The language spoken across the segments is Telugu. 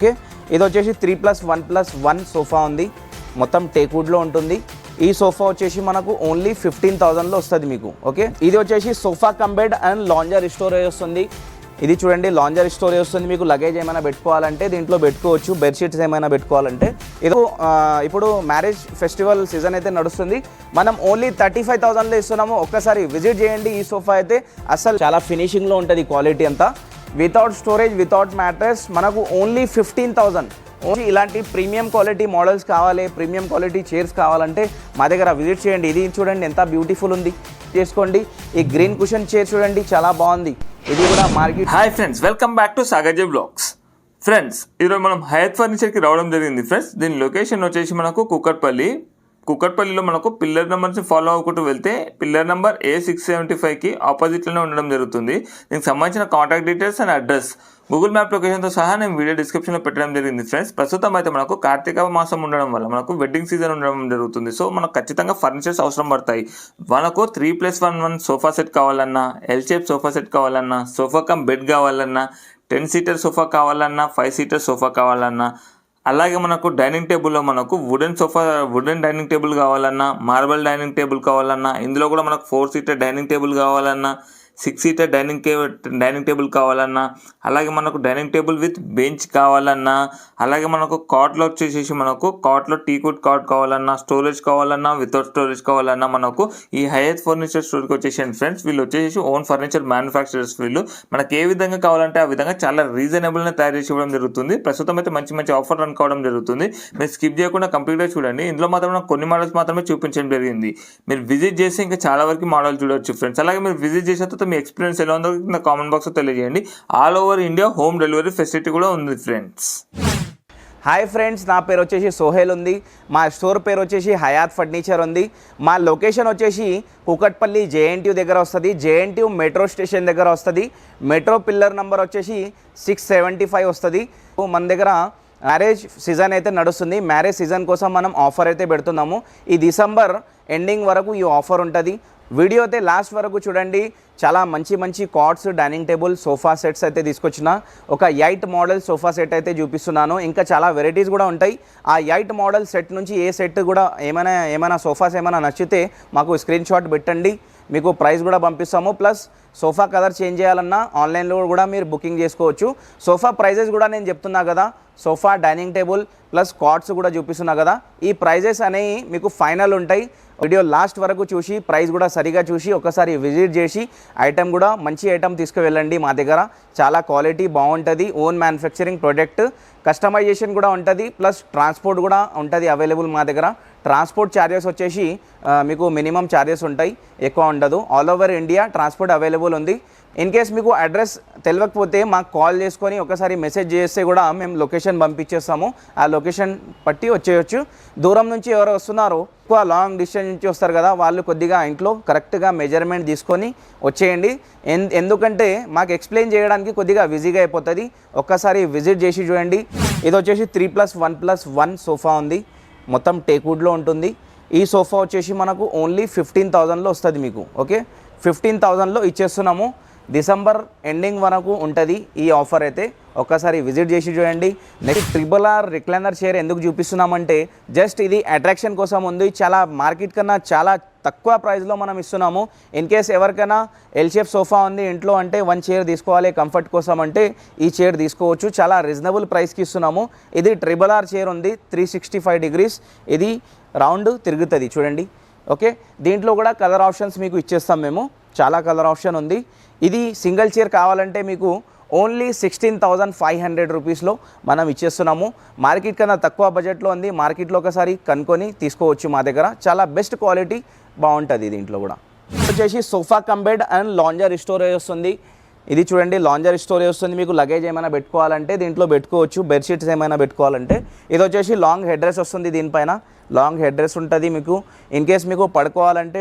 ఓకే, ఇది వచ్చేసి 3+1+1 సోఫా ఉంది. మొత్తం టేక్వుడ్లో ఉంటుంది. ఈ సోఫా వచ్చేసి మనకు ఓన్లీ 15,000లో వస్తుంది మీకు. ఓకే, ఇది వచ్చేసి sofa cum bed and lounger storage వస్తుంది. ఇది చూడండి, లాంజర్ స్టోరేజ్ వస్తుంది. మీకు లగేజ్ ఏమైనా పెట్టుకోవాలంటే దీంట్లో పెట్టుకోవచ్చు. బెడ్షీట్స్ ఏమైనా పెట్టుకోవాలంటే. ఇది ఇప్పుడు మ్యారేజ్ ఫెస్టివల్ సీజన్ అయితే నడుస్తుంది. మనం ఓన్లీ 35,000లో ఇస్తున్నాము. ఒక్కసారి విజిట్ చేయండి. ఈ సోఫా అయితే అసలు చాలా ఫినిషింగ్లో ఉంటుంది. క్వాలిటీ అంతా వితౌట్ స్టోరేజ్, వితౌట్ మ్యాట్రెస్, మనకు ఓన్లీ 15,000. ఓన్లీ ఇలాంటి ప్రీమియం క్వాలిటీ మోడల్స్ కావాలి, ప్రీమియం క్వాలిటీ చైర్స్ కావాలంటే మా దగ్గర విజిట్ చేయండి. ఇది చూడండి ఎంత బ్యూటిఫుల్ ఉంది, చేసుకోండి. ఈ గ్రీన్ కుషన్ చైర్ చూడండి, చాలా బాగుంది. ఇది కూడా market. Hi friends, welcome back to Sagarji blogs. Friends, ఈరోజు మనం హయత్ ఫర్నిచర్కి రావడం జరిగింది. ఫ్రెండ్స్, దీని లొకేషన్ వచ్చేసి మనకు కుక్కట్పల్లిలో మనకు పిల్లర్ నెంబర్స్ని ఫాలో అవ్వకుంటూ వెళ్తే పిల్లర్ నెంబర్ A675కి ఆపోజిట్లోనే ఉండడం జరుగుతుంది. దీనికి సంబంధించిన contact details and address Google map లొకేషన్తో సహా నేను వీడియో డిస్క్రిప్షన్లో పెట్టడం జరిగింది. ఫ్రెండ్స్, ప్రస్తుతం అయితే మనకు కార్తీక మాసం ఉండడం వల్ల మనకు వెడ్డింగ్ సీజన్ ఉండడం జరుగుతుంది. సో మనకు ఖచ్చితంగా ఫర్నిచర్స్ అవసరం పడతాయి. మనకు 3+1 సోఫా సెట్ కావాలన్నా, ఎల్ షేప్ సోఫా సెట్ కావాలన్నా, సోఫా కమ్ బెడ్ కావాలన్నా, 10 సీటర్ సోఫా కావాలన్నా, 5 సీటర్ సోఫా కావాలన్నా, అలాగే మనకు డైనింగ్ టేబుల్లో మనకు వుడెన్ డైనింగ్ టేబుల్ కావాలన్నా, మార్బల్ డైనింగ్ టేబుల్ కావాలన్నా, ఇందులో కూడా మనకు 4 సీటర్ డైనింగ్ టేబుల్ కావాలన్నా, 6 సీటర్ డైనింగ్ టేబుల్ కావాలన్నా, అలాగే మనకు డైనింగ్ టేబుల్ విత్ బెంచ్ కావాలన్నా, అలాగే మనకు కాట్లో వచ్చేసి మనకు కాట్లో టీకుడ్ కాట్ కావాలన్నా, స్టోరేజ్ కావాలన్నా, వితౌట్ స్టోరేజ్ కావాలన్నా, మనకు ఈ హయత్ ఫర్నిచర్ స్టోర్కి వచ్చేసి ఫ్రెండ్స్, వీళ్ళు వచ్చేసి ఓన్ ఫర్నిచర్ మ్యానుఫ్యాక్చరర్స్. వీళ్ళు మనకి ఏ విధంగా కావాలంటే ఆ విధంగా చాలా రీజనబుల్గా తయారు చేసి ఇవ్వడం జరుగుతుంది. ప్రస్తుతం అయితే మంచి మంచి ఆఫర్ రన్ కావడం జరుగుతుంది. మీరు స్కిప్ చేయకుండా కంప్లీట్గా చూడండి. ఇందులో మాత్రం కొన్ని మోడల్స్ మాత్రమే చూపించడం జరిగింది. మీరు విజిట్ చేసి ఇంకా చాలా వరకు మోడల్ చూడవచ్చు ఫ్రెండ్స్. అలాగే మీరు విజిట్ చేసిన తర్వాత మీ ఎక్స్పీరియన్స్ ఎలా ఉందో నా కామెంట్ బాక్స్లో తెలియజేయండి. All over India home delivery facility కూడా ఉంది ఫ్రెండ్స్. హాయ్ ఫ్రెండ్స్, నా పేరు వచ్చేసి సోహెల్ ఉంది. మా స్టోర్ పేరు వచ్చేసి హయాత్ ఫర్నిచర్ ఉంది. మా లొకేషన్ వచ్చేసి కూకట్పల్లి JNTU దగ్గర వస్తుంది. JNTU మెట్రో స్టేషన్ దగ్గర వస్తుంది. మెట్రో పిల్లర్ నెంబర్ వచ్చేసి 675 వస్తుంది. మన దగ్గర మ్యారేజ్ సీజన్ అయితే నడుస్తుంది. మ్యారేజ్ సీజన్ కోసం మనం ఆఫర్ అయితే పెడుతున్నాము. ఈ డిసెంబర్ ఎండింగ్ వరకు ఈ ఆఫర్ ఉంటుంది. వీడియో అయితే లాస్ట్ వరకు చూడండి. చాలా మంచి మంచి cots, dining table, sofa sets అయితే తీసుకొచ్చిన. ఒక 8 మోడల్ సోఫా సెట్ అయితే చూపిస్తున్నాను. ఇంకా చాలా వెరైటీస్ కూడా ఉంటాయి. ఆ 8 మోడల్ సెట్ నుంచి ఏ సెట్ కూడా ఏమైనా సోఫాస్ ఏమైనా నచ్చితే మాకు స్క్రీన్ షాట్ పెట్టండి. మీకు ప్రైస్ కూడా పంపిస్తాము. ప్లస్ సోఫా కలర్ చేంజ్ చేయాలన్నా ఆన్లైన్లో కూడా మీరు బుకింగ్ చేసుకోవచ్చు. సోఫా ప్రైజెస్ కూడా నేను చెప్తున్నా కదా, sofa, dining table plus cots కూడా చూపిస్తున్నా కదా. ఈ ప్రైజెస్ అనేవి మీకు ఫైనల్ ఉంటాయి. వీడియో లాస్ట్ వరకు చూసి ప్రైస్ కూడా సరిగా చూసి ఒకసారి విజిట్ చేసి ఐటమ్ కూడా మంచి ఐటమ్ తీసుకువెళ్ళండి. మా దగ్గర చాలా క్వాలిటీ బాగుంటుంది. ఓన్ మ్యానుఫ్యాక్చరింగ్ ప్రోడక్ట్, కస్టమైజేషన్ కూడా ఉంటుంది. ప్లస్ ట్రాన్స్పోర్ట్ కూడా ఉంటుంది అవైలబుల్ మా దగ్గర. ట్రాన్స్పోర్ట్ ఛార్జెస్ వచ్చేసి మీకు మినిమం ఛార్జెస్ ఉంటాయి, ఎక్కువ ఉండదు. All over India transport available ఉంది. ఇన్ కేస్ మీకు అడ్రస్ తెలియకపోతే మాకు కాల్ చేసుకొని ఒకసారి మెసేజ్ చేస్తే కూడా మేము లొకేషన్ పంపించేస్తాము. ఆ లొకేషన్ పట్టి వచ్చేయచ్చు. దూరం నుంచి ఎవరు వస్తున్నారో, ఎక్కువ లాంగ్ డిస్టెన్స్ నుంచి వస్తారు కదా, వాళ్ళు కొద్దిగా ఇంట్లో కరెక్ట్గా మెజర్మెంట్ తీసుకొని వచ్చేయండి. ఎందుకంటే మాకు ఎక్స్ప్లెయిన్ చేయడానికి కొద్దిగా బిజీగా అయిపోతుంది. ఒక్కసారి విజిట్ చేసి చూడండి. ఇది వచ్చేసి 3+1+1 సోఫా ఉంది. మొత్తం టేక్వుడ్లో ఉంటుంది. ఈ సోఫా వచ్చేసి మనకు ఓన్లీ 15,000లో వస్తుంది మీకు. ఓకే, 15,000లో ఇచ్చేస్తున్నాము. డిసెంబర్ ఎండింగ్ వరకు ఉంటుంది ఈ ఆఫర్ అయితే. ఒక్కసారి విజిట్ చేసి చూడండి. నెక్స్ట్ RRR రిక్లైనర్ చైర్ ఎందుకు చూపిస్తున్నామంటే జస్ట్ ఇది అట్రాక్షన్ కోసం ఉంది. చాలా మార్కెట్ కన్నా చాలా తక్కువ ప్రైస్లో మనం ఇస్తున్నాము. ఇన్ కేస్ ఎవరికైనా ఎల్ షేప్ సోఫా ఉంది ఇంట్లో అంటే 1 చైర్ తీసుకోవాలి కంఫర్ట్ కోసం అంటే ఈ చైర్ తీసుకోవచ్చు. చాలా రీజనబుల్ ప్రైస్కి ఇస్తున్నాము. ఇది RRR చైర్ ఉంది, 365 degrees. ఇది రౌండ్ తిరుగుతుంది చూడండి. ఓకే, దీంట్లో కూడా కలర్ ఆప్షన్స్ మీకు ఇచ్చేస్తాం మేము. చాలా కలర్ ఆప్షన్ ఉంది. ఇది సింగిల్ చైర్ కావాలంటే మీకు ఓన్లీ 16,500 రూపీస్లో మనం ఇచ్చేస్తున్నాము. మార్కెట్ కన్నా తక్కువ బడ్జెట్లో ఉంది. మార్కెట్లో ఒకసారి కనుక్కొని తీసుకోవచ్చు. మా దగ్గర చాలా బెస్ట్ క్వాలిటీ బాగుంటుంది. దీంట్లో కూడా వచ్చేసి sofa cum bed and lounger storage వస్తుంది. ఇది చూడండి, లాంజర్ స్టోరేజ్ వస్తుంది. మీకు లగేజ్ ఏమైనా పెట్టుకోవాలంటే దీంట్లో పెట్టుకోవచ్చు. బెడ్షీట్స్ ఏమైనా పెట్టుకోవాలంటే. ఇది వచ్చేసి లాంగ్ హెడ్ రెస్ట్ వస్తుంది. దీనిపైన లాంగ్ హెడ్ రెస్ట్ ఉంటుంది మీకు. ఇన్ కేస్ మీకు పడుకోవాలంటే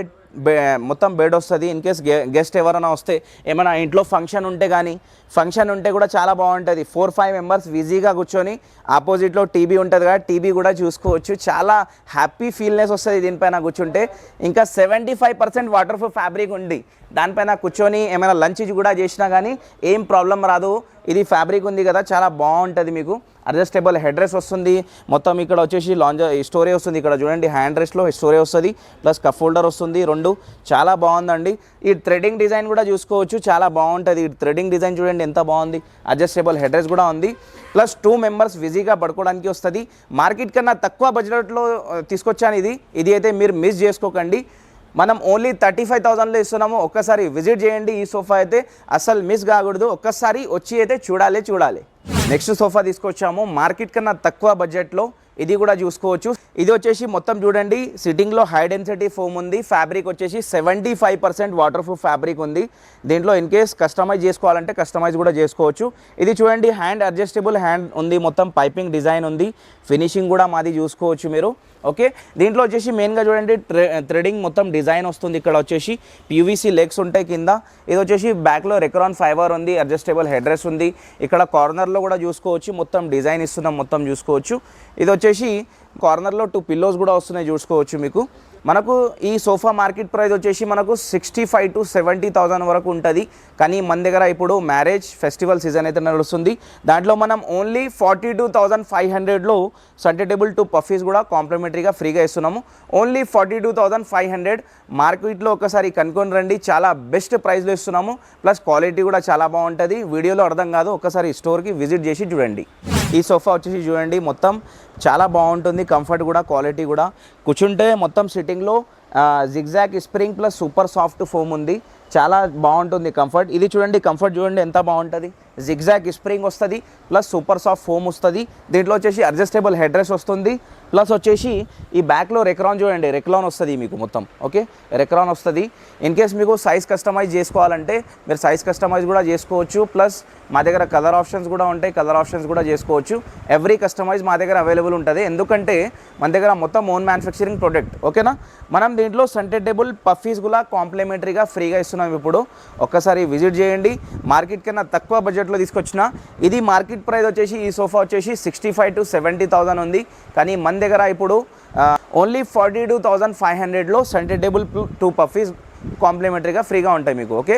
మొత్తం బెడ్ వస్తుంది. ఇన్ కేస్ గెస్ట్ ఎవరైనా వస్తే ఏమైనా ఇంట్లో ఫంక్షన్ ఉంటే కూడా చాలా బాగుంటుంది. 4-5 మెంబర్స్ ఈజీగా కూర్చొని ఆపోజిట్లో టీవీ ఉంటుంది కదా, టీవీ కూడా చూసుకోవచ్చు. చాలా హ్యాపీ ఫీల్నెస్ వస్తుంది దీనిపైన కూర్చుంటే. ఇంకా 75% వాటర్ ప్రూఫ్ ఫ్యాబ్రిక్ ఉంది. దానిపైన కూర్చొని ఏమైనా లంచ్ కూడా చేసినా కానీ ఏం ప్రాబ్లం రాదు. ఇది ఫ్యాబ్రిక్ ఉంది కదా, చాలా బాగుంటుంది మీకు. అడ్జస్టబుల్ హెడ్ రెస్ట్ వస్తుంది, మొత్తం ఇక్కడ వచ్చేసి స్టోరేజ్ వస్తుంది. ఇక్కడ చూడండి హ్యాండ్ రెస్ట్లో స్టోరేజ్ వస్తుంది, ప్లస్ కప్ హోల్డర్ వస్తుంది, రెండు చాలా బాగుందండి. ఈ థ్రెడింగ్ డిజైన్ కూడా చూసుకోవచ్చు, చాలా బాగుంటుంది. ఈ థ్రెడింగ్ డిజైన్ చూడండి ఎంత బాగుంది. అడ్జస్టబుల్ హెడ్ రెస్ట్ కూడా ఉంది, ప్లస్ 2 మెంబర్స్ ఈజీగా పడుకోవడానికి వస్తుంది. మార్కెట్ కన్నా తక్కువ బడ్జెట్లో తీసుకొచ్చాను ఇది అయితే మీరు మిస్ చేసుకోకండి. మనం ఓన్లీ 35,000లో ఇస్తున్నాము. ఒక్కసారి విజిట్ చేయండి. ఈ సోఫా అయితే అసలు మిస్ కాకూడదు, ఒక్కసారి వచ్చి అయితే చూడాలి. నెక్స్ట్ సోఫా తీసుకొచ్చాము మార్కెట్ కన్నా తక్కువ బడ్జెట్లో. ఇది కూడా చూసుకోవచ్చు. ఇది వచ్చేసి మొత్తం చూడండి సిట్టింగ్లో హై డెన్సిటీ ఫోమ్ ఉంది. ఫ్యాబ్రిక్ వచ్చేసి 75% వాటర్ ప్రూఫ్ ఫ్యాబ్రిక్ ఉంది. దీంట్లో ఇన్ కేస్ కస్టమైజ్ చేసుకోవాలంటే కస్టమైజ్ కూడా చేసుకోవచ్చు. ఇది చూడండి హ్యాండ్ అడ్జస్టబుల్ హ్యాండ్ ఉంది, మొత్తం పైపింగ్ డిజైన్ ఉంది, ఫినిషింగ్ కూడా మాది చూసుకోవచ్చు మీరు. ఓకే, దీంట్లో వచ్చేసి మెయిన్గా చూడండి థ్రెడింగ్ మొత్తం డిజైన్ వస్తుంది. ఇక్కడ వచ్చేసి పీవీసీ లెగ్స్ ఉంటాయి కింద. ఇది వచ్చేసి బ్యాక్లో రెక్రాన్ ఫైబర్ ఉంది, అడ్జస్టబుల్ హెడ్ రెస్ట్ ఉంది. ఇక్కడ కార్నర్లో కూడా చూసుకోవచ్చు, మొత్తం డిజైన్ ఇస్తున్నాం, మొత్తం చూసుకోవచ్చు. ఇది వచ్చేసి కార్నర్లో 2 పిల్లోస్ కూడా వస్తున్నాయి, చూసుకోవచ్చు మీకు. మనకు ఈ సోఫా మార్కెట్ ప్రైస్ వచ్చేసి మనకు 65,000 to 70,000 వరకు ఉంటుంది. కానీ మన దగ్గర ఇప్పుడు మ్యారేజ్ ఫెస్టివల్ సీజన్ అయితే నడుస్తుంది. దాంట్లో మనం ఓన్లీ 42,500లో సెంటర్ టేబుల్ 2 పఫీస్ కూడా కాంప్లిమెంటరీగా ఫ్రీగా ఇస్తున్నాము. ఓన్లీ 42,500. మార్కెట్లో ఒకసారి కనుక్కొని రండి, చాలా బెస్ట్ ప్రైస్లో ఇస్తున్నాము. ప్లస్ క్వాలిటీ కూడా చాలా బాగుంటుంది. వీడియోలో అర్థం కాదు, ఒకసారి స్టోర్కి విజిట్ చేసి చూడండి. ఈ సోఫా వచ్చేసి చూడండి మొత్తం చాలా బాగుంటుంది, కంఫర్ట్ కూడా క్వాలిటీ కూడా. కూర్చుంటే మొత్తం సిట్టింగ్లో zigzag spring plus super soft foam ఉంది, చాలా బాగుంటుంది కంఫర్ట్. ఇది చూడండి కంఫర్ట్ చూడండి ఎంత బాగుంటుంది. జిగ్జాగ్ స్ప్రింగ్ వస్తుంది, ప్లస్ సూపర్ సాఫ్ట్ ఫోమ్ వస్తుంది. దీంట్లో వచ్చేసి అడ్జస్టబుల్ హెడ్ రెస్ట్ వస్తుంది, ప్లస్ వచ్చేసి ఈ బ్యాక్లో రెక్రాన్ చూడండి, రెక్లాన్ వస్తుంది మీకు మొత్తం. ఓకే, రెక్రాన్ వస్తుంది. ఇన్ కేస్ మీకు సైజ్ కస్టమైజ్ చేసుకోవాలంటే మీరు సైజ్ కస్టమైజ్ కూడా చేసుకోవచ్చు. ప్లస్ మా దగ్గర కలర్ ఆప్షన్స్ కూడా ఉంటాయి, కలర్ ఆప్షన్స్ కూడా చేసుకోవచ్చు. ఎవ్రీ కస్టమైజ్ మా దగ్గర అవైలబుల్ ఉంటుంది, ఎందుకంటే మన దగ్గర మొత్తం ఓన్ మ్యానుఫ్యాక్చరింగ్ ప్రొడక్ట్. ఓకేనా, మనం దీంట్లో సెంటర్ టేబుల్ పఫీస్ కూడా కాంప్లిమెంటరీగా ఫ్రీగా ఇస్తున్నాం ఇప్పుడు. ఒక్కసారి విజిట్ చేయండి. మార్కెట్ కన్నా తక్కువ బడ్జెట్లో తీసుకొచ్చిన ఇది. మార్కెట్ ప్రైస్ వచ్చేసి ఈ సోఫా వచ్చేసి 65,000 to 70,000 ఉంది. కానీ మన దగ్గర ఇప్పుడు ఓన్లీ 42,500లో సెంటర్ టేబుల్ 2 పఫీస్ కాంప్లిమెంటరీగా ఫ్రీగా ఉంటాయి మీకు. ఓకే,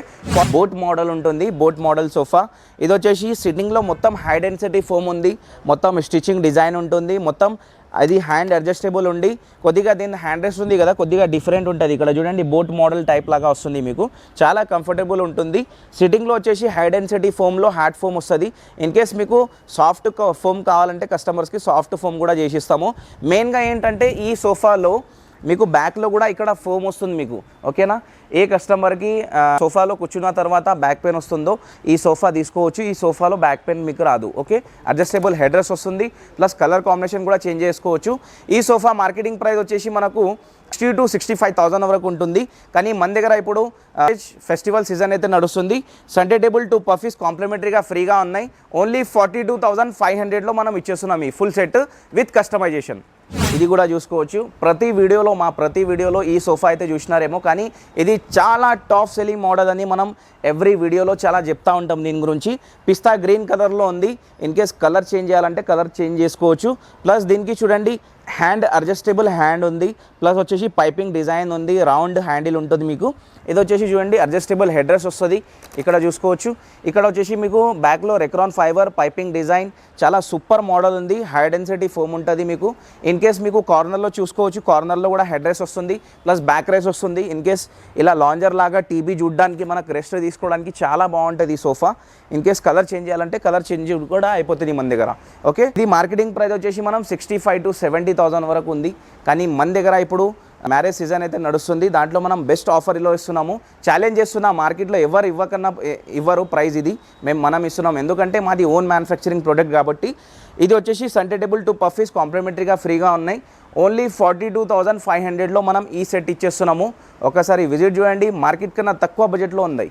బోట్ మోడల్ ఉంటుంది, బోట్ మోడల్ సోఫా. ఇది వచ్చేసి సిట్టింగ్లో మొత్తం హై డెన్సిటీ ఫోమ్ ఉంది, మొత్తం స్టిచ్చింగ్ డిజైన్ ఉంటుంది, మొత్తం అది హ్యాండ్ అడ్జస్టబుల్ ఉండి కొద్దిగా దీని హ్యాండ్ రెస్ట్ ఉంది కదా, కొద్దిగా డిఫరెంట్ ఉంటుంది. ఇక్కడ చూడండి బోట్ మోడల్ టైప్ లాగా వస్తుంది మీకు, చాలా కంఫర్టబుల్ ఉంటుంది. సిట్టింగ్లో వచ్చేసి హై డెన్సిటీ ఫోమ్లో హ్యాట్ ఫోమ్ వస్తుంది. ఇన్ కేస్ మీకు సాఫ్ట్ ఫోమ్ కావాలంటే కస్టమర్స్కి సాఫ్ట్ ఫోమ్ కూడా చేసిస్తాము. మెయిన్గా ఏంటంటే ఈ సోఫాలో మీకు బ్యాక్లో కూడా ఇక్కడ ఫోమ్ వస్తుంది మీకు. ఓకేనా, ఏ కస్టమర్కి సోఫాలో కూర్చున్న తర్వాత బ్యాక్ పెయిన్ వస్తుందో ఈ సోఫా తీసుకోవచ్చు. ఈ సోఫాలో బ్యాక్ పెయిన్ మీకు రాదు. ఓకే, అడ్జస్టబుల్ హెడ్ రెస్ట్ వస్తుంది, ప్లస్ కలర్ కాంబినేషన్ కూడా చేంజ్ చేసుకోవచ్చు. ఈ సోఫా మార్కెటింగ్ ప్రైస్ వచ్చేసి మనకు 60,000 to 65,000 వరకు ఉంటుంది. కానీ మన దగ్గర ఇప్పుడు ఫెస్టివల్ సీజన్ అయితే నడుస్తుంది. సెంటర్ టేబుల్ 2 పఫీస్ కాంప్లిమెంటరీగా ఫ్రీగా ఉన్నాయి. ఓన్లీ 42,500లో మనం ఇచ్చేస్తున్నాం ఈ ఫుల్ సెట్ విత్ కస్టమైజేషన్. ఇది కూడా చూసుకోవచ్చు. ప్రతి వీడియోలో ఈ సోఫా అయితే చూసినారేమో, కానీ ఇది చాలా టాప్ సెల్లింగ్ మోడల్ అని మనం ఎవ్రీ వీడియోలో చాలా చెప్తా ఉంటాం దీని గురించి. పిస్తా గ్రీన్ కలర్లో ఉంది. ఇన్ కేస్ కలర్ చేంజ్ చేయాలంటే కలర్ చేంజ్ చేసుకోవచ్చు. ప్లస్ దీనికి చూడండి హ్యాండ్ అడ్జస్టబుల్ హ్యాండ్ ఉంది, ప్లస్ వచ్చేసి పైపింగ్ డిజైన్ ఉంది, రౌండ్ హ్యాండిల్ ఉంటుంది మీకు. ఇది వచ్చేసి చూడండి అడ్జస్టబుల్ హెడ్ రెస్ట్ వస్తుంది, ఇక్కడ చూసుకోవచ్చు. ఇక్కడ వచ్చేసి మీకు బ్యాక్లో రెక్రాన్ ఫైబర్ పైపింగ్ డిజైన్, చాలా సూపర్ మోడల్ ఉంది. హై డెన్సిటీ ఫోమ్ ఉంటుంది మీకు. ఇన్ కేస్ మీకు కార్నర్లో చూసుకోవచ్చు, కార్నర్లో కూడా హెడ్ రెస్ట్ వస్తుంది, ప్లస్ బ్యాక్ రెస్ట్ వస్తుంది. ఇన్ కేస్ ఇలా లాంజర్ లాగా టీవీ చూడడానికి మనకు రెస్ట్ తీసుకోవడానికి చాలా బాగుంటుంది ఈ sofa. In case colour change చేయాలంటే కలర్ చేంజ్ కూడా అయిపోతుంది మన దగ్గర. ఓకే, ఇది మార్కెటింగ్ ప్రైస్ వచ్చేసి మనం 65,000 to 70,000 వరకు ఉంది. కానీ మన దగ్గర ఇప్పుడు మ్యారేజ్ సీజన్ అయితే నడుస్తుంది, దాంట్లో మనం బెస్ట్ ఆఫర్లో ఇస్తున్నాము. ఛాలెంజ్ చేస్తున్నా, మార్కెట్లో ఎవరు ఇవ్వరు ప్రైస్, ఇది మనం ఇస్తున్నాం, ఎందుకంటే మాది ఓన్ మ్యానుఫ్యాక్చరింగ్ ప్రొడక్ట్ కాబట్టి. ఇది వచ్చేసి సెంటర్ టేబుల్ 2 పఫీస్ కాంప్లిమెంటరీగా ఫ్రీగా ఉన్నాయి. ఓన్లీ 42,500లో మనం ఈ సెట్ ఇచ్చేస్తున్నాము. ఒకసారి విజిట్ చేయండి, మార్కెట్ కన్నా తక్కువ బడ్జెట్లో ఉంది.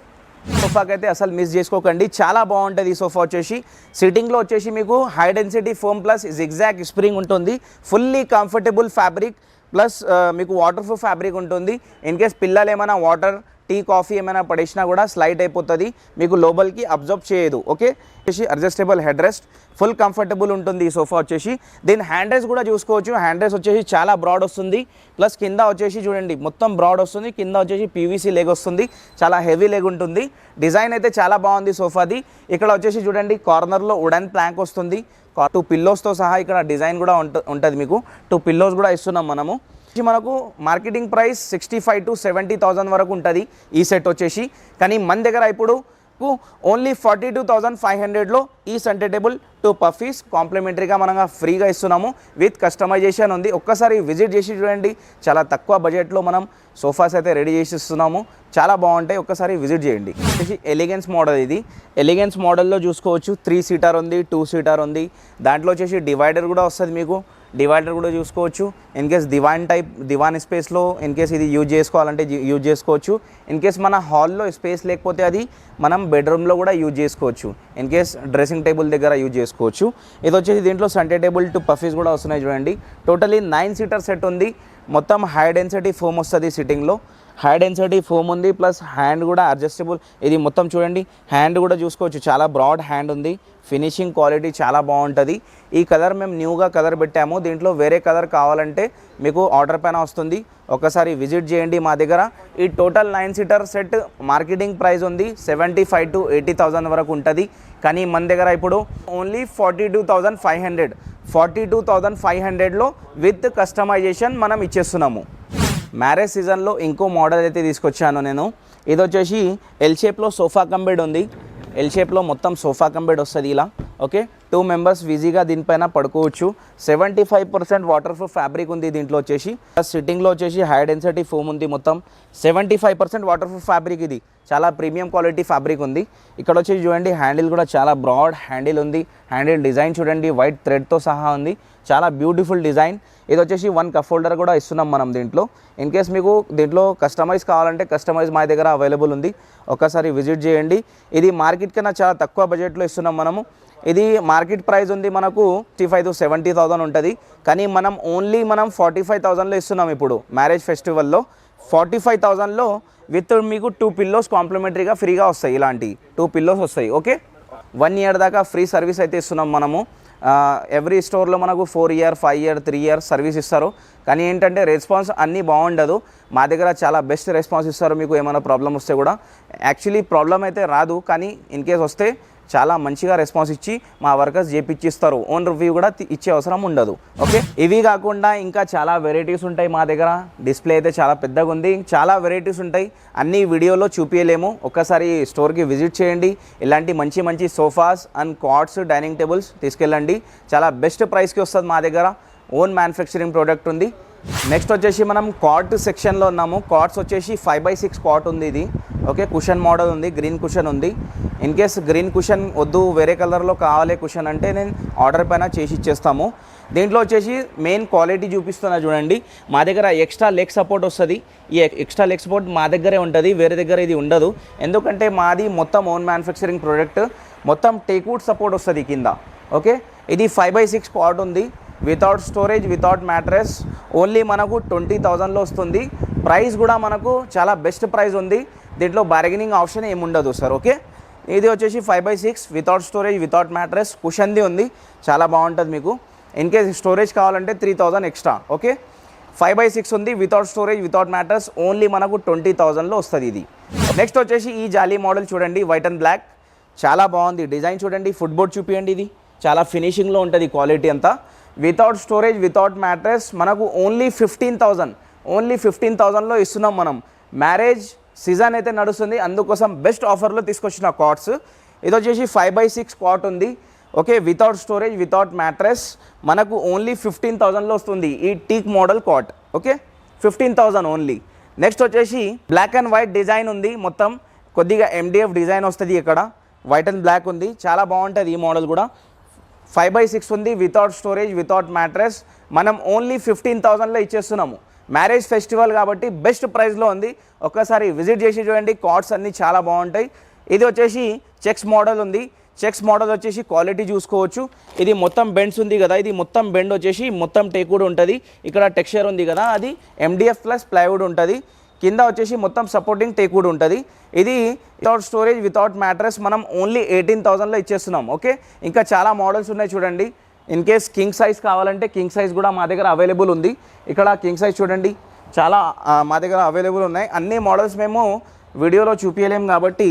సోఫాకి అయితే అసలు మిస్ చేసుకోకండి, చాలా బాగుంటుంది ఈ సోఫా. వచ్చేసి సిట్టింగ్లో వచ్చేసి మీకు high density foam plus zigzag spring ఉంటుంది, ఫుల్లీ కంఫర్టబుల్ ఫ్యాబ్రిక్, ప్లస్ మీకు వాటర్ ప్రూఫ్ ఫ్యాబ్రిక్ ఉంటుంది. ఇన్ కేస్ పిల్లలు ఏమైనా వాటర్ టీ కాఫీ ఏమైనా పడేసినా కూడా స్లైడ్ అయిపోతుంది, మీకు లోపలికి అబ్జర్వ్ చేయదు. Okay, adjustable head rest, full comfortable ఉంటుంది ఈ సోఫా వచ్చేసి. దీని హ్యాండ్ రైస్ కూడా చూసుకోవచ్చు. హ్యాండ్ రైస్ వచ్చేసి చాలా బ్రాడ్ వస్తుంది, ప్లస్ కింద వచ్చేసి చూడండి మొత్తం బ్రాడ్ వస్తుంది, కింద వచ్చేసి పీవీసీ లెగ్ వస్తుంది, చాలా హెవీ లెగ్ ఉంటుంది. డిజైన్ అయితే చాలా బాగుంది సోఫాది. ఇక్కడ వచ్చేసి చూడండి కార్నర్లో వుడెన్ ప్లాంక్ వస్తుంది, 2 పిల్లోస్తో సహా ఇక్కడ డిజైన్ కూడా ఉంటుంది. మీకు 2 పిల్లోస్ కూడా ఇస్తున్నాం మనము. మనకు మార్కెటింగ్ ప్రైస్ 65,000 to 70,000 వరకు ఉంటుంది ఈ సెట్ వచ్చేసి. కానీ మన దగ్గర ఇప్పుడు ఓన్లీ 42,500లో ఈ సెంటర్ టేబుల్ 2 పఫీస్ కాంప్లిమెంటరీగా మనం ఫ్రీగా ఇస్తున్నాము, విత్ కస్టమైజేషన్ ఉంది. ఒక్కసారి విజిట్ చేసి చూడండి, చాలా తక్కువ బడ్జెట్లో మనం సోఫాస్ అయితే రెడీ చేసి ఇస్తున్నాము, చాలా బాగుంటాయి. ఒక్కసారి విజిట్ చేయండి. ఎలిగెన్స్ మోడల్ ఇది. ఎలిగెన్స్ మోడల్లో చూసుకోవచ్చు 3 సీటర్ ఉంది, 2 సీటర్ ఉంది. దాంట్లో వచ్చేసి డివైడర్ కూడా వస్తుంది, మీకు డివైడర్ కూడా చూసుకోవచ్చు. ఇన్ కేస్ దివాన్ స్పేస్లో ఇన్ కేస్ ఇది యూజ్ చేసుకోవాలంటే యూజ్ చేసుకోవచ్చు. ఇన్ కేస్ మన హాల్లో స్పేస్ లేకపోతే అది మనం బెడ్రూమ్లో కూడా యూజ్ చేసుకోవచ్చు. ఇన్ కేస్ డ్రెస్సింగ్ టేబుల్ దగ్గర యూజ్ చేసుకోవచ్చు. ఇది వచ్చేసి దీంట్లో సెంటర్ టేబుల్ 2 పఫీస్ కూడా వస్తున్నాయి చూడండి. టోటలీ 9 సీటర్ సెట్ ఉంది. మొత్తం హై డెన్సిటీ ఫోమ్ వస్తుంది సిట్టింగ్లో, హై డెన్సిటీ ఫోమ్ ఉంది, ప్లస్ హ్యాండ్ కూడా అడ్జస్టబుల్. ఇది మొత్తం చూడండి, హ్యాండ్ కూడా చూసుకోవచ్చు, చాలా బ్రాడ్ హ్యాండ్ ఉంది. ఫినిషింగ్ క్వాలిటీ చాలా బాగుంటుంది. ఈ కలర్ మేము న్యూగా కలర్ పెట్టాము, దీంట్లో వేరే కలర్ కావాలంటే మీకు ఆర్డర్ పైన వస్తుంది. ఒకసారి విజిట్ చేయండి మా దగ్గర. ఈ total 9 seater set marketing price ఉంది 75,000 to 80,000 వరకు ఉంటుంది. కానీ మన దగ్గర ఇప్పుడు ఓన్లీ 42,500లో విత్ కస్టమైజేషన్ మనం ఇచ్చేస్తున్నాము. మ్యారేజ్ సీజన్లో ఇంకో మోడల్ అయితే తీసుకొచ్చాను నేను. ఇది వచ్చేసి ఎల్ షేప్లో సోఫా కమ్ బెడ్ ఉంది. ఎల్ షేప్లో మొత్తం సోఫా కమ్ బెడ్ వస్తుంది ఇలా. ఓకే, 2 మెంబర్స్ ఈజీగా దీనిపైన పడుకోవచ్చు. 75% వాటర్ ప్రూఫ్ ఫ్యాబ్రిక్ ఉంది దీంట్లో వచ్చేసి. సిట్టింగ్లో వచ్చేసి హై డెన్సిటీ ఫోమ్ ఉంది, మొత్తం 75% వాటర్ ప్రూఫ్ ఫ్యాబ్రిక్. ఇది చాలా ప్రీమియం క్వాలిటీ ఫ్యాబ్రిక్ ఉంది. ఇక్కడ వచ్చేసి చూడండి హ్యాండిల్ కూడా చాలా బ్రాడ్ హ్యాండిల్ ఉంది. హ్యాండిల్ డిజైన్ చూడండి వైట్ థ్రెడ్తో సహా ఉంది, చాలా బ్యూటిఫుల్ డిజైన్. ఇది వచ్చేసి 1 కప్ హోల్డర్ కూడా ఇస్తున్నాం మనం దీంట్లో. ఇన్ కేస్ మీకు దీంట్లో కస్టమైజ్ కావాలంటే కస్టమైజ్ మా దగ్గర అవైలబుల్ ఉంది, ఒక్కసారి విజిట్ చేయండి. ఇది మార్కెట్ కన్నా చాలా తక్కువ బడ్జెట్లో ఇస్తున్నాం మనము. ఇది మార్కెట్ ప్రైస్ ఉంది మనకు 65,000 to 70,000 ఉంటుంది. కానీ మనం ఓన్లీ 45,000లో ఇస్తున్నాం ఇప్పుడు మ్యారేజ్ ఫెస్టివల్లో. 45,000లో విత్ మీకు 2 పిల్లోస్ కాంప్లిమెంటరీగా ఫ్రీగా వస్తాయి. ఇలాంటి 2 పిల్లోస్ వస్తాయి. ఓకే, 1 year దాకా ఫ్రీ సర్వీస్ అయితే ఇస్తున్నాం మనము. ఎవ్రీ స్టోర్లో మనకు 4 year, 5 year, 3 year సర్వీస్ ఇస్తారు. కానీ ఏంటంటే రెస్పాన్స్ అన్నీ బాగుండదు. మా దగ్గర చాలా బెస్ట్ రెస్పాన్స్ ఇస్తారు. మీకు ఏమైనా ప్రాబ్లం వస్తే కూడా యాక్చువల్లీ ప్రాబ్లం అయితే రాదు, కానీ ఇన్ కేస్ వస్తే చాలా మంచిగా రెస్పాన్స్ ఇచ్చి మా వర్కర్స్ చేపిచ్చిస్తారు. ఓన్ రివ్యూ కూడా ఇచ్చే అవసరం ఉండదు. ఓకే, ఇవి కాకుండా ఇంకా చాలా వెరైటీస్ ఉంటాయి మా దగ్గర. డిస్ప్లే అయితే చాలా పెద్దగా ఉంది, చాలా వెరైటీస్ ఉంటాయి, అన్ని వీడియోలో చూపించలేము. ఒక్కసారి స్టోర్కి విజిట్ చేయండి. ఇలాంటి మంచి మంచి sofas and cots, dining tables తీసుకెళ్ళండి. చాలా బెస్ట్ ప్రైస్కి వస్తుంది మా దగ్గర. ఓన్ మ్యానుఫ్యాక్చరింగ్ ప్రోడక్ట్ ఉంది. నెక్స్ట్ వచ్చేసి మనం కాట్ సెక్షన్లో ఉన్నాము. కాట్స్ వచ్చేసి 5x6 కాట్ ఉంది ఇది. ఓకే, కుషన్ మోడల్ ఉంది, గ్రీన్ కుషన్ ఉంది. ఇన్ కేస్ గ్రీన్ కుషన్ వద్దు, వేరే కలర్లో కావాలి కుషన్ అంటే నేను ఆర్డర్ పైన చేసి ఇచ్చేస్తాము. దీంట్లో వచ్చేసి మెయిన్ క్వాలిటీ చూపిస్తున్నా చూడండి. మా దగ్గర ఎక్స్ట్రా లెగ్ సపోర్ట్ వస్తుంది. ఈ ఎక్స్ట్రా లెగ్ సపోర్ట్ మా దగ్గరే ఉంటుంది, వేరే దగ్గర ఇది ఉండదు. ఎందుకంటే మాది మొత్తం ఓన్ మ్యానుఫ్యాక్చరింగ్ ప్రోడక్ట్. మొత్తం టేక్వుడ్ సపోర్ట్ వస్తుంది కింద. ఓకే, ఇది 5x6 కాట్ ఉంది, without storage, without mattress. Only మనకు 20,000లో వస్తుంది. ప్రైస్ కూడా మనకు చాలా బెస్ట్ ప్రైస్ ఉంది. దీంట్లో బార్గెనింగ్ ఆప్షన్ ఏమి ఉండదు సార్. ఓకే, ఇది వచ్చేసి 5x6 without storage, without mattress, కుషన్ది ఉంది, చాలా బాగుంటుంది మీకు. ఇన్ కేస్ స్టోరేజ్ కావాలంటే 3,000 ఎక్స్ట్రా. ఓకే, 5x6 ఉంది, without storage, without mattress, only మనకు 20,000లో వస్తుంది ఇది. నెక్స్ట్ వచ్చేసి ఈ జాలీ మోడల్ చూడండి, వైట్ అండ్ బ్లాక్, చాలా బాగుంది డిజైన్ చూడండి. ఫుట్బోర్డ్ చూపించండి, ఇది చాలా ఫినిషింగ్లో ఉంటుంది క్వాలిటీ అంతా. వితౌట్ స్టోరేజ్, వితౌట్ మ్యాట్రెస్, మనకు ఓన్లీ 15,000లో ఇస్తున్నాం మనం. మ్యారేజ్ సీజన్ అయితే నడుస్తుంది, అందుకోసం బెస్ట్ ఆఫర్లో తీసుకొచ్చిన కాట్స్. ఇది వచ్చేసి 5x6 కాట్ ఉంది. Okay, without storage, without mattress, మనకు ఓన్లీ 15,000లో వస్తుంది ఈ teak model cot. Okay, 15,000 only. Next వచ్చేసి బ్లాక్ అండ్ వైట్ డిజైన్ ఉంది, మొత్తం కొద్దిగా MDF డిజైన్ వస్తుంది ఇక్కడ. వైట్ అండ్ బ్లాక్ ఉంది, చాలా బాగుంటుంది ఈ మోడల్ కూడా. 5x6 ఉంది, వితౌట్ స్టోరేజ్, వితౌట్ మ్యాట్రెస్, మనం ఓన్లీ 15,000లో ఇచ్చేస్తున్నాము. మ్యారేజ్ ఫెస్టివల్ కాబట్టి బెస్ట్ ప్రైస్లో ఉంది. ఒక్కసారి విజిట్ చేసి చూడండి, కాట్స్ అన్నీ చాలా బాగుంటాయి. ఇది వచ్చేసి చెక్స్ మోడల్ ఉంది. చెక్స్ మోడల్ వచ్చేసి క్వాలిటీ చూసుకోవచ్చు. ఇది మొత్తం బెండ్స్ ఉంది కదా, ఇది మొత్తం బెండ్ వచ్చేసి మొత్తం టేక్వుడ్ ఉంటుంది. ఇక్కడ టెక్స్చర్ ఉంది కదా, అది MDF ప్లస్ ప్లైవుడ్ ఉంటుంది. కింద వచ్చేసి మొత్తం సపోర్టింగ్ టేక్వుడ్ ఉంటుంది. ఇది వితౌట్ స్టోరేజ్ వితౌట్ మ్యాట్రెస్ మనం ఓన్లీ 18,000లో ఇచ్చేస్తున్నాం. ఓకే, ఇంకా చాలా మోడల్స్ ఉన్నాయి చూడండి. ఇన్ కేస్ కింగ్ సైజ్ కావాలంటే కింగ్ సైజ్ కూడా మా దగ్గర అవైలబుల్ ఉంది. ఇక్కడ కింగ్ సైజ్ చూడండి, చాలా మా దగ్గర అవైలబుల్ ఉన్నాయి. అన్ని మోడల్స్ మేము వీడియోలో చూపించలేము కాబట్టి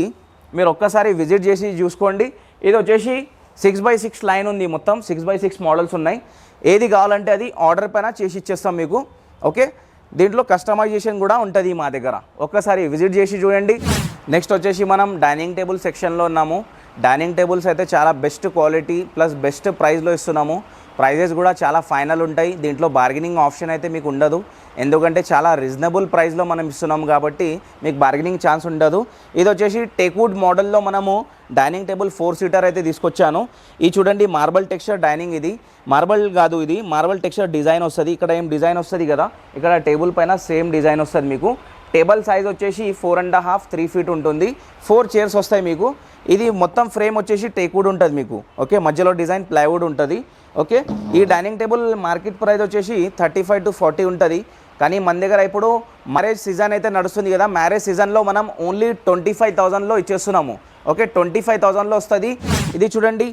మీరు ఒక్కసారి విజిట్ చేసి చూసుకోండి. ఇది వచ్చేసి 6x6 లైన్ ఉంది, మొత్తం 6x6 మోడల్స్ ఉన్నాయి. ఏది కావాలంటే అది ఆర్డర్ పైన చేసి ఇచ్చేస్తాం మీకు. ఓకే, దీంట్లో కస్టమైజేషన్ కూడా ఉంటుంది మా దగ్గర, ఒక్కసారి విజిట్ చేసి చూడండి. నెక్స్ట్ వచ్చేసి మనం డైనింగ్ టేబుల్ సెక్షన్లో ఉన్నాము. డైనింగ్ టేబుల్స్ అయితే చాలా బెస్ట్ క్వాలిటీ ప్లస్ బెస్ట్ ప్రైస్లో ఇస్తున్నాము. ప్రైజెస్ కూడా చాలా ఫైనల్ ఉంటాయి. దీంట్లో బార్గెనింగ్ ఆప్షన్ అయితే మీకు ఉండదు, ఎందుకంటే చాలా రీజనబుల్ ప్రైస్లో మనం ఇస్తున్నాము కాబట్టి మీకు బార్గెనింగ్ ఛాన్స్ ఉండదు. ఇది వచ్చేసి టేక్వుడ్ మోడల్లో మనము డైనింగ్ టేబుల్ 4 సీటర్ అయితే తీసుకొచ్చాను. ఇది చూడండి, మార్బల్ టెక్స్చర్ డైనింగ్. ఇది మార్బల్ కాదు, ఇది మార్బల్ టెక్స్చర్ డిజైన్ వస్తుంది. ఇక్కడ ఏం డిజైన్ వస్తుంది కదా, ఇక్కడ టేబుల్ పైన సేమ్ డిజైన్ వస్తుంది మీకు. టేబుల్ సైజ్ వచ్చేసి 4.5-3 ఫీట్ ఉంటుంది. 4 చైర్స్ వస్తాయి మీకు. ఇది మొత్తం ఫ్రేమ్ వచ్చేసి టేక్వుడ్ ఉంటుంది మీకు. ఓకే, మధ్యలో డిజైన్ ప్లైవుడ్ ఉంటుంది. ఓకే, ఈ డైనింగ్ టేబుల్ మార్కెట్ ప్రైస్ వచ్చేసి 35 to 40 ఉంటుంది. కానీ మన దగ్గర ఇప్పుడు మ్యారేజ్ సీజన్ అయితే నడుస్తుంది కదా, మ్యారేజ్ సీజన్లో మనం ఓన్లీ 25,000లో ఇచ్చేస్తున్నాము. ఓకే, 25,000లో వస్తుంది. ఇది చూడండి,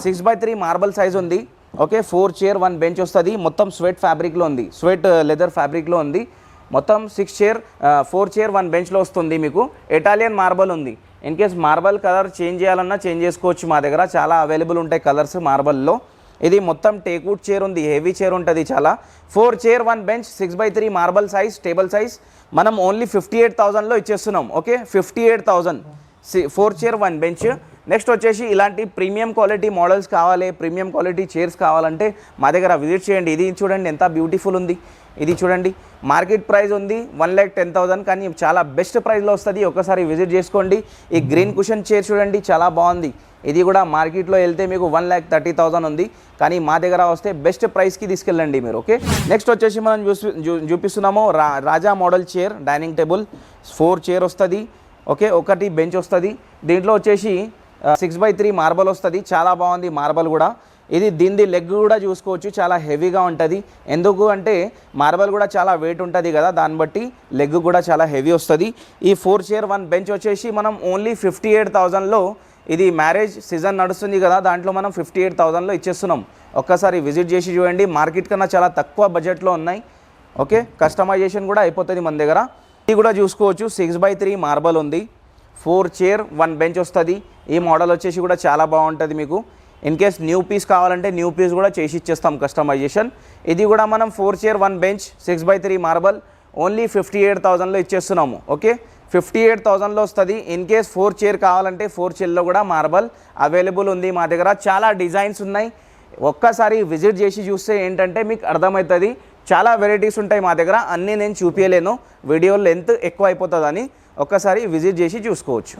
6x3 మార్బల్ సైజ్ ఉంది. ఓకే, 4 చైర్ 1 బెంచ్ వస్తుంది. మొత్తం స్వెట్ ఫ్యాబ్రిక్లో ఉంది, స్వెట్ లెదర్ ఫ్యాబ్రిక్లో ఉంది. మొత్తం 4 చైర్ 1 బెంచ్లో వస్తుంది మీకు. ఇటాలియన్ మార్బల్ ఉంది. In case marble colour change చేయాలన్నా చేంజ్ చేసుకోవచ్చు. మా దగ్గర చాలా అవైలబుల్ ఉంటాయి కలర్స్ మార్బల్లో. ఇది మొత్తం టేక్వుడ్ చైర్ ఉంది, హెవీ చైర్ ఉంటుంది చాలా. 4 chair 1 bench 6x3 marble size table size మనం ఓన్లీ 58,000లో ఇచ్చేస్తున్నాం. Okay, 58,000 4 chair 1 bench. నెక్స్ట్ వచ్చేసి ఇలాంటి ప్రీమియం క్వాలిటీ మోడల్స్ కావాలి, ప్రీమియం క్వాలిటీ చైర్స్ కావాలంటే మా దగ్గర విజిట్ చేయండి. ఇది చూడండి ఎంత బ్యూటిఫుల్ ఉంది. ఇది చూడండి, మార్కెట్ ప్రైస్ ఉంది 1,10,000, కానీ చాలా బెస్ట్ ప్రైస్లో వస్తుంది. ఒకసారి విజిట్ చేసుకోండి. ఈ గ్రీన్ కుషన్ చైర్ చూడండి, చాలా బాగుంది. ఇది కూడా మార్కెట్లో వెళ్తే మీకు 1,30,000 ఉంది, కానీ మా దగ్గర వస్తే బెస్ట్ ప్రైస్కి తీసుకెళ్ళండి మీరు. ఓకే, నెక్స్ట్ వచ్చేసి మనం చూపిస్తున్నాము Raja model chair dining table. 4 chair వస్తుంది. ఓకే, 1 బెంచ్ వస్తుంది. దీంట్లో వచ్చేసి 6x3 మార్బల్ వస్తుంది. చాలా బాగుంది మార్బల్ కూడా. ఇది దీని లెగ్ కూడా చూసుకోవచ్చు, చాలా హెవీగా ఉంటుంది. ఎందుకు అంటే మార్బల్ కూడా చాలా వెయిట్ ఉంటుంది కదా, దాన్ని బట్టి లెగ్ కూడా చాలా హెవీ వస్తుంది. ఈ 4 చైర్ 1 బెంచ్ వచ్చేసి మనం ఓన్లీ 58,000లో, ఇది మ్యారేజ్ సీజన్ నడుస్తుంది కదా, దాంట్లో మనం 58,000లో ఇచ్చేస్తున్నాం. ఒక్కసారి విజిట్ చేసి చూడండి. మార్కెట్ కన్నా చాలా తక్కువ బడ్జెట్లో ఉన్నాయి. ఓకే, కస్టమైజేషన్ కూడా అయిపోతుంది మన దగ్గర. ఇది కూడా చూసుకోవచ్చు, 6x3 మార్బల్ ఉంది. 4 చైర్ 1 బెంచ్ వస్తుంది. ఈ మోడల్ వచ్చేసి కూడా చాలా బాగుంటుంది మీకు. ఇన్ కేస్ న్యూ పీస్ కావాలంటే న్యూ పీస్ కూడా చేసి ఇచ్చేస్తాం కస్టమైజేషన్. ఇది కూడా మనం 4 chair 1 bench 6x3 marble only 58,000లో ఇచ్చేస్తున్నాము. ఓకే, 58,000లో వస్తుంది. ఇన్ కేస్ 4 చైర్ కావాలంటే 4 చైర్లో కూడా మార్బల్ అవైలబుల్ ఉంది మా దగ్గర. చాలా డిజైన్స్ ఉన్నాయి. ఒక్కసారి విజిట్ చేసి చూస్తే ఏంటంటే మీకు అర్థమవుతుంది. చాలా వెరైటీస్ ఉంటాయి మా దగ్గర, అన్నీ నేను చూపించలేను, వీడియో లెంత్ ఎక్కువ అయిపోతుందని. ఒక్కసారి విజిట్ చేసి చూసుకోవచ్చు.